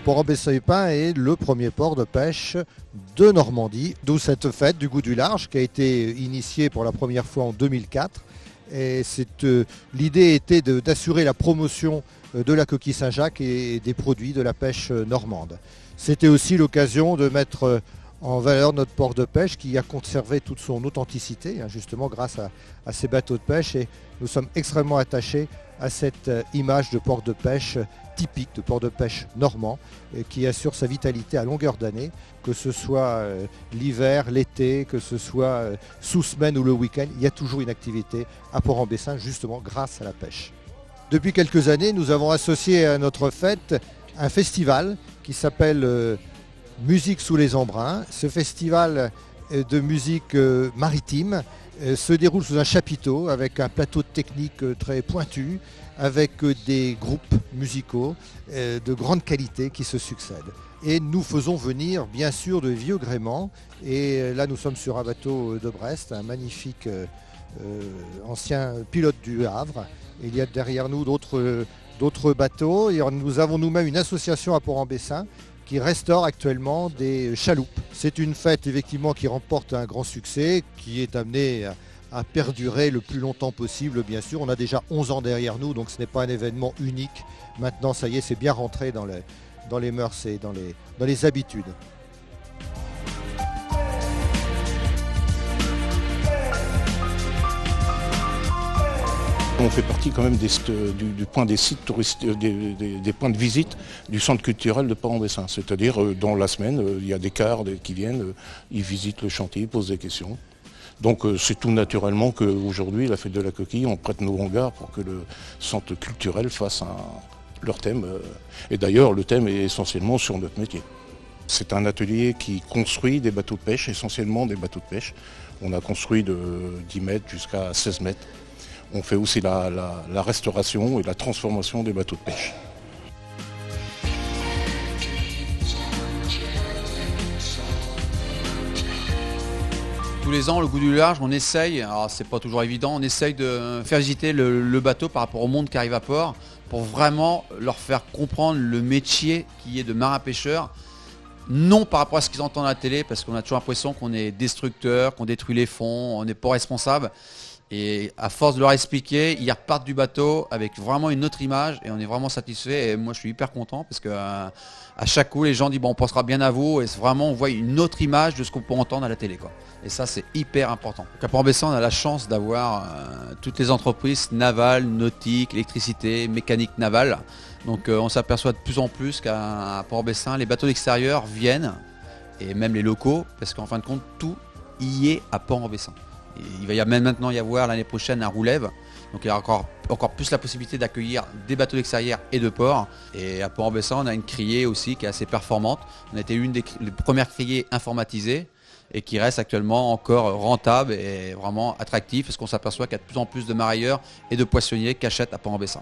Port-en-Bessin est le premier port de pêche de Normandie, d'où cette fête du goût du large qui a été initiée pour la première fois en 2004. Et l'idée était d'assurer la promotion de la coquille Saint-Jacques et des produits de la pêche normande. C'était aussi l'occasion de mettre en valeur notre port de pêche qui a conservé toute son authenticité, justement grâce à ces bateaux de pêche. Et nous sommes extrêmement attachés à cette image de port de pêche typique, de port de pêche normand, qui assure sa vitalité à longueur d'année, que ce soit l'hiver, l'été, que ce soit sous semaine ou le week-end, il y a toujours une activité à Port-en-Bessin, justement grâce à la pêche. Depuis quelques années, nous avons associé à notre fête un festival qui s'appelle Musique sous les embruns. Ce festival de musique maritime se déroule sous un chapiteau avec un plateau technique très pointu, avec des groupes musicaux de grande qualité qui se succèdent. Et nous faisons venir bien sûr de vieux gréements. Et là nous sommes sur un bateau de Brest, un magnifique ancien pilote du Havre. Il y a derrière nous d'autres bateaux. Et nous avons nous-mêmes une association à Port-en-Bessin qui restaure actuellement des chaloupes. C'est une fête effectivement qui remporte un grand succès, qui est amenée à perdurer le plus longtemps possible, bien sûr. On a déjà 11 ans derrière nous, donc ce n'est pas un événement unique. Maintenant, ça y est, c'est bien rentré dans les mœurs et dans les habitudes. On fait partie quand même du point des sites touristiques, des points de visite du centre culturel de Port-en-Bessin. C'est-à-dire dans la semaine, il y a des cars qui viennent, ils visitent le chantier, ils posent des questions. Donc c'est tout naturellement qu'aujourd'hui, la fête de la coquille, on prête nos hangars pour que le centre culturel fasse leur thème. Et d'ailleurs, le thème est essentiellement sur notre métier. C'est un atelier qui construit des bateaux de pêche, essentiellement des bateaux de pêche. On a construit de 10 mètres jusqu'à 16 mètres. On fait aussi la restauration et la transformation des bateaux de pêche. Tous les ans, le goût du large, on essaye, alors c'est pas toujours évident, on essaye de faire visiter le bateau par rapport au monde qui arrive à port pour vraiment leur faire comprendre le métier qui est de marin-pêcheur. Non par rapport à ce qu'ils entendent à la télé, parce qu'on a toujours l'impression qu'on est destructeur, qu'on détruit les fonds, on n'est pas responsable. Et à force de leur expliquer, ils repartent du bateau avec vraiment une autre image et on est vraiment satisfait. Et moi je suis hyper content parce que à chaque coup les gens disent bon on pensera bien à vous et vraiment on voit une autre image de ce qu'on peut entendre à la télé, quoi. Et ça c'est hyper important. Donc à Port-en-Bessin on a la chance d'avoir toutes les entreprises navales, nautiques, électricité, mécanique navale. Donc on s'aperçoit de plus en plus qu'à Port-en-Bessin les bateaux d'extérieur viennent, et même les locaux, parce qu'en fin de compte tout y est à Port-en-Bessin. Il va y maintenant y avoir l'année prochaine un roulève, donc il y a encore plus la possibilité d'accueillir des bateaux d'extérieur et de port. Et à Port-en-Bessin, on a une criée aussi qui est assez performante. On a été une des premières criées informatisées et qui reste actuellement encore rentable et vraiment attractif, parce qu'on s'aperçoit qu'il y a de plus en plus de marailleurs et de poissonniers qui achètent à Port-en-Bessin.